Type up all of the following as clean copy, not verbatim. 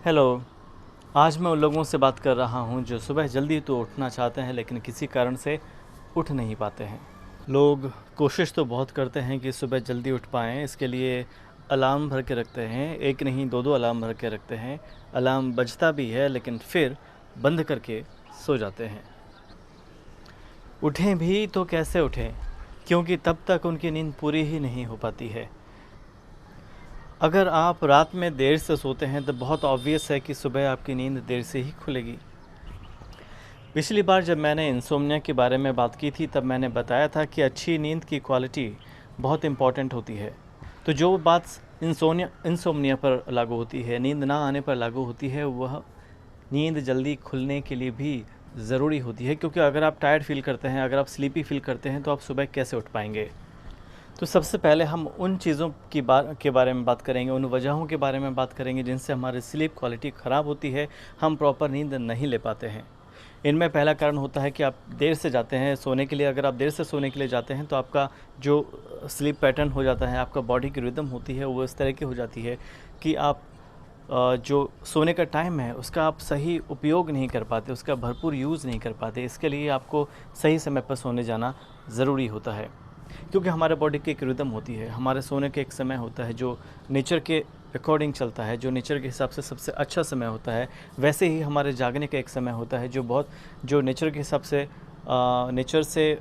Hello. आज मैं उन लोगों से बात कर रहा हूँ जो सुबह जल्दी तो उठना चाहते हैं लेकिन किसी कारण से उठ नहीं पाते हैं। लोग कोशिश तो बहुत करते हैं कि सुबह जल्दी उठ पाएँ, इसके लिए अलार्म भर के रखते हैं, एक नहीं दो-दो अलार्म भर के रखते हैं। अलार्म बजता भी है लेकिन फिर बंद करके सो जाते हैं। उठें भी तो कैसे उठें? क्योंकि तब तक उनकी नींद पूरी ही नहीं हो पाती है। अगर आप रात में देर से सोते हैं तो बहुत ऑब्वियस है कि सुबह आपकी नींद देर से ही खुलेगी। पिछली बार जब मैंने इंसोम्निया के बारे में बात की थी तब मैंने बताया था कि अच्छी नींद की क्वालिटी बहुत इम्पॉर्टेंट होती है। तो जो बात इंसोम्निया पर लागू होती है, नींद ना आने पर लागू होती है, वह नींद जल्दी खुलने के लिए भी ज़रूरी होती है। क्योंकि अगर आप टायर्ड फील करते हैं, अगर आप स्लीपी फील करते हैं तो आप सुबह कैसे उठ पाएंगे? तो सबसे पहले हम उन चीज़ों के बारे में बात करेंगे, उन वजहों के बारे में बात करेंगे जिनसे हमारी स्लीप क्वालिटी ख़राब होती है, हम प्रॉपर नींद नहीं ले पाते हैं। इनमें पहला कारण होता है कि आप देर से जाते हैं सोने के लिए। अगर आप देर से सोने के लिए जाते हैं तो आपका जो स्लीप पैटर्न हो जाता है, आपका बॉडी की रिदम होती है वो इस तरह की हो जाती है कि आप जो सोने का टाइम है उसका आप सही उपयोग नहीं कर पाते, उसका भरपूर यूज़ नहीं कर पाते। इसके लिए आपको सही समय पर सोने जाना ज़रूरी होता है। क्योंकि हमारे बॉडी की एक रिदम होती है, हमारे सोने का एक समय होता है जो नेचर के अकॉर्डिंग चलता है, जो नेचर के हिसाब से सबसे अच्छा समय होता है। वैसे ही हमारे जागने का एक समय होता है जो नेचर के हिसाब से नेचर से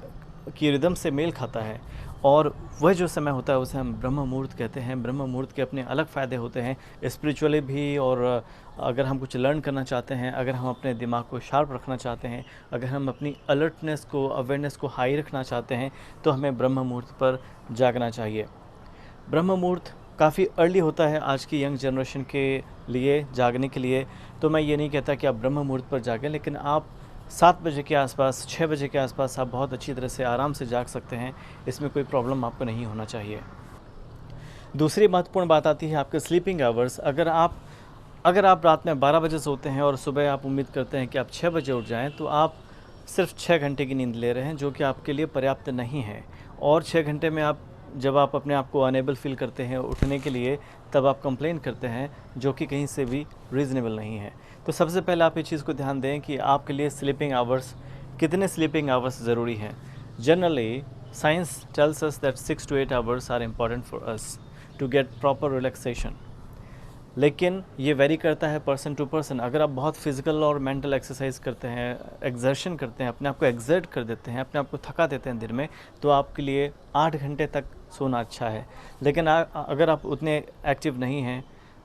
की रिदम से मेल खाता है। और वह जो समय होता है उसे हम ब्रह्म मुहूर्त कहते हैं। ब्रह्म मुहूर्त के अपने अलग फ़ायदे होते हैं स्पिरिचुअली भी, और अगर हम कुछ लर्न करना चाहते हैं, अगर हम अपने दिमाग को शार्प रखना चाहते हैं, अगर हम अपनी अलर्टनेस को, अवेयरनेस को हाई रखना चाहते हैं तो हमें ब्रह्म मुहूर्त पर जागना चाहिए। ब्रह्म मुहूर्त काफ़ी अर्ली होता है आज की यंग जनरेशन के लिए जागने के लिए। तो मैं ये नहीं कहता कि आप ब्रह्म मुहूर्त पर जागें, लेकिन आप 7 बजे के आसपास, 6 बजे के आसपास आप बहुत अच्छी तरह से आराम से जाग सकते हैं। इसमें कोई प्रॉब्लम आपको नहीं होना चाहिए। दूसरी महत्वपूर्ण बात आती है आपके स्लीपिंग आवर्स। अगर आप रात में 12 बजे सोते हैं और सुबह आप उम्मीद करते हैं कि आप 6 बजे उठ जाएँ, तो आप सिर्फ 6 घंटे की नींद ले रहे हैं, जो कि आपके लिए पर्याप्त नहीं है। और 6 घंटे में जब आप अपने आप को अनेबल फ़ील करते हैं उठने के लिए, तब आप कंप्लेन करते हैं, जो कि कहीं से भी रीज़नेबल नहीं है। तो सबसे पहले आप ये चीज़ को ध्यान दें कि आपके लिए कितने स्लीपिंग आवर्स ज़रूरी हैं। Generally science tells us that 6 to 8 hours are important for us to get proper relaxation. लेकिन ये वेरी करता है पर्सन टू पर्सन। अगर आप बहुत फिज़िकल और मेंटल एक्सरसाइज करते हैं, एक्सर्शन करते हैं, अपने आप को एक्सर्ट कर देते हैं, अपने आप को थका देते हैं दिन में, तो आपके लिए 8 घंटे तक सोना अच्छा है। लेकिन अगर आप उतने एक्टिव नहीं हैं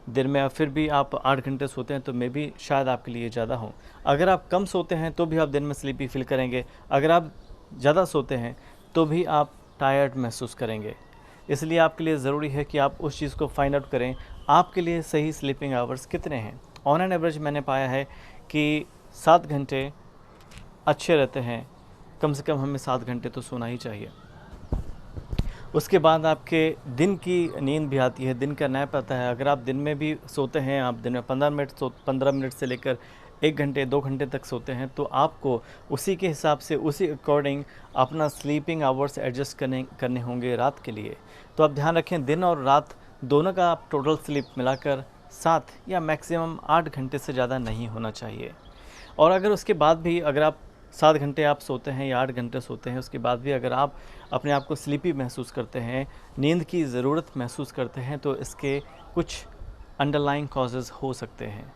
दिन में, फिर भी आप 8 घंटे सोते हैं, तो मे बी शायद आपके लिए ज़्यादा हो। अगर आप कम सोते हैं तो भी आप दिन में स्लीपी फील करेंगे। अगर आप ज़्यादा सोते हैं तो भी आप टायर्ड महसूस करेंगे। इसलिए आपके लिए ज़रूरी है कि आप उस चीज़ को फाइंड आउट करें, आपके लिए सही स्लीपिंग आवर्स कितने हैं। ऑन एन एवरेज मैंने पाया है कि 7 घंटे अच्छे रहते हैं। कम से कम हमें 7 घंटे तो सोना ही चाहिए। उसके बाद आपके दिन की नींद भी आती है, दिन का नैप आता है। अगर आप दिन में भी सोते हैं, आप दिन में 15 मिनट से लेकर 1 घंटे 2 घंटे तक सोते हैं, तो आपको उसी के हिसाब से, उसी अकॉर्डिंग अपना स्लीपिंग आवर्स एडजस्ट करने होंगे रात के लिए। तो आप ध्यान रखें, दिन और रात दोनों का आप टोटल स्लीप मिलाकर 7 या मैक्सिमम 8 घंटे से ज़्यादा नहीं होना चाहिए। और अगर उसके बाद भी अगर आप 7 घंटे आप सोते हैं या 8 घंटे सोते हैं, उसके बाद भी अगर आप अपने आप को स्लीपी महसूस करते हैं, नींद की ज़रूरत महसूस करते हैं, तो इसके कुछ अंडरलाइंग कॉजेज़ हो सकते हैं।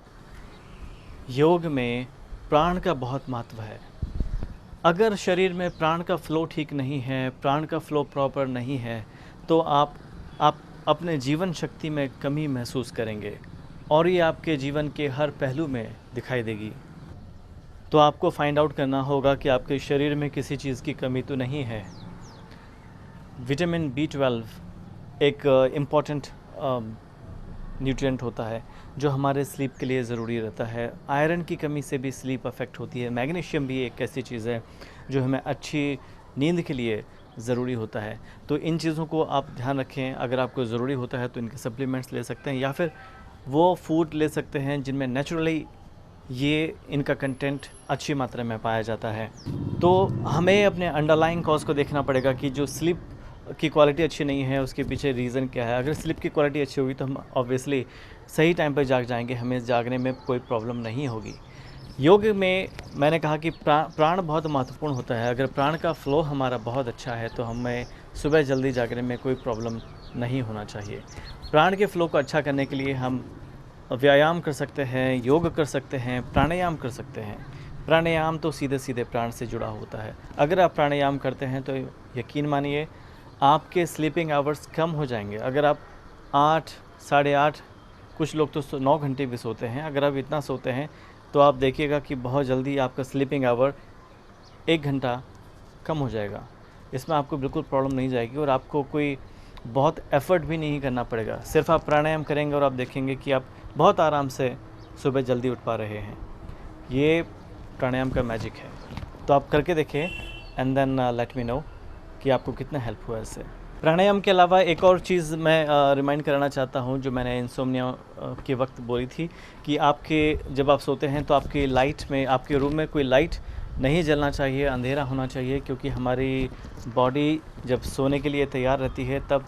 योग में प्राण का बहुत महत्व है। अगर शरीर में प्राण का फ़्लो ठीक नहीं है, प्राण का फ़्लो प्रॉपर नहीं है, तो आप अपने जीवन शक्ति में कमी महसूस करेंगे और ये आपके जीवन के हर पहलू में दिखाई देगी। तो आपको फाइंड आउट करना होगा कि आपके शरीर में किसी चीज़ की कमी तो नहीं है। विटामिन B12 एक इम्पॉर्टेंट न्यूट्रिएंट होता है जो हमारे स्लीप के लिए ज़रूरी रहता है। आयरन की कमी से भी स्लीप अफेक्ट होती है। मैग्नीशियम भी एक ऐसी चीज़ है जो हमें अच्छी नींद के लिए ज़रूरी होता है। तो इन चीज़ों को आप ध्यान रखें। अगर आपको ज़रूरी होता है तो इनके सप्लीमेंट्स ले सकते हैं, या फिर वो फूड ले सकते हैं जिनमें नेचुरली इनका कंटेंट अच्छी मात्रा में पाया जाता है। तो हमें अपने अंडरलाइंग कॉज को देखना पड़ेगा कि जो स्लीप की क्वालिटी अच्छी नहीं है, उसके पीछे रीज़न क्या है। अगर स्लीप की क्वालिटी अच्छी होगी तो हम ऑब्वियसली सही टाइम पर जाग जाएंगे, हमें जागने में कोई प्रॉब्लम नहीं होगी। योग में मैंने कहा कि प्राण बहुत महत्वपूर्ण होता है। अगर प्राण का फ्लो हमारा बहुत अच्छा है तो हमें सुबह जल्दी जागने में कोई प्रॉब्लम नहीं होना चाहिए। प्राण के फ्लो को अच्छा करने के लिए हम व्यायाम कर सकते हैं, योग कर सकते हैं, प्राणायाम कर सकते हैं। प्राणायाम तो सीधे सीधे प्राण से जुड़ा होता है। अगर आप प्राणायाम करते हैं तो यकीन मानिए आपके स्लीपिंग आवर्स कम हो जाएंगे। अगर आप 8, साढ़े 8, कुछ लोग तो 9 घंटे भी सोते हैं, अगर आप इतना सोते हैं तो आप देखिएगा कि बहुत जल्दी आपका स्लीपिंग आवर 1 घंटा कम हो जाएगा। इसमें आपको बिल्कुल प्रॉब्लम नहीं जाएगी और आपको कोई बहुत एफ़र्ट भी नहीं करना पड़ेगा। सिर्फ आप प्राणायाम करेंगे और आप देखेंगे कि आप बहुत आराम से सुबह जल्दी उठ पा रहे हैं। ये प्राणायाम का मैजिक है। तो आप करके देखें and then let me know कि आपको कितना हेल्प हुआ इससे। प्राणायाम के अलावा एक और चीज़ मैं रिमाइंड कराना चाहता हूँ जो मैंने इंसोम्निया के वक्त बोली थी कि आपके जब आप सोते हैं तो आपकी लाइट में, आपके रूम में कोई लाइट नहीं जलना चाहिए, अंधेरा होना चाहिए, क्योंकि हमारी बॉडी जब सोने के लिए तैयार रहती है तब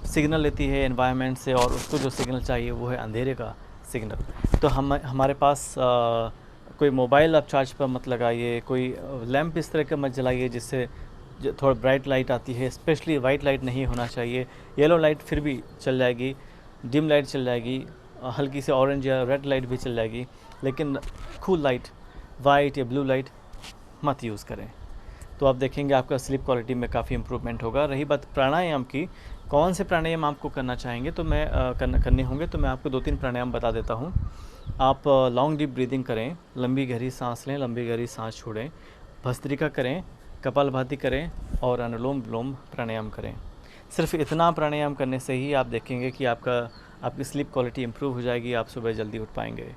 सिग्नल लेती है एनवायरनमेंट से और उसको जो सिग्नल चाहिए वो है अंधेरे का सिग्नल। तो हमारे पास कोई मोबाइल आप चार्ज पर मत लगाइए, कोई लैंप इस तरह का मत जलाइए जिससे थोड़ा ब्राइट लाइट आती है। स्पेशली वाइट लाइट नहीं होना चाहिए। येलो लाइट फिर भी चल जाएगी, डिम लाइट चल जाएगी, हल्की से ऑरेंज या रेड लाइट भी चल जाएगी, लेकिन कूल लाइट, वाइट या ब्लू लाइट मत यूज़ करें। तो आप देखेंगे आपका स्लीप क्वालिटी में काफ़ी इम्प्रूवमेंट होगा। रही बात प्राणायाम की, कौन से प्राणायाम आपको करना चाहेंगे तो मैं करने होंगे तो मैं आपको 2-3 प्राणायाम बता देता हूँ। आप लॉन्ग डीप ब्रीदिंग करें, लंबी गहरी सांस लें, लंबी गहरी सांस छोड़ें, भस्त्रिका करें, कपालभाति करें और अनुलोम विलोम प्राणायाम करें। सिर्फ इतना प्राणायाम करने से ही आप देखेंगे कि आपकी स्लीप क्वालिटी इम्प्रूव हो जाएगी, आप सुबह जल्दी उठ पाएंगे।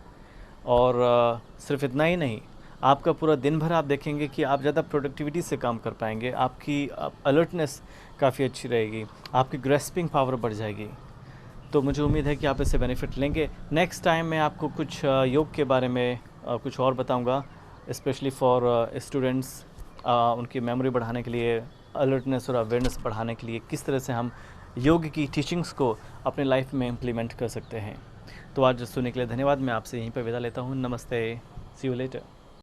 और सिर्फ इतना ही नहीं, आपका पूरा दिन भर आप देखेंगे कि आप ज़्यादा प्रोडक्टिविटी से काम कर पाएंगे, आपकी अलर्टनेस काफ़ी अच्छी रहेगी, आपकी ग्रेस्पिंग पावर बढ़ जाएगी। तो मुझे उम्मीद है कि आप इससे बेनिफिट लेंगे। नेक्स्ट टाइम मैं आपको कुछ योग के बारे में कुछ और बताऊंगा, स्पेशली फॉर स्टूडेंट्स, उनकी मेमोरी बढ़ाने के लिए, अलर्टनेस और अवेयरनेस बढ़ाने के लिए किस तरह से हम योग की टीचिंग्स को अपने लाइफ में इम्प्लीमेंट कर सकते हैं। तो आज सुनने के लिए धन्यवाद। मैं आपसे यहीं पर विदा लेता हूँ। नमस्ते, सी यू लेटर।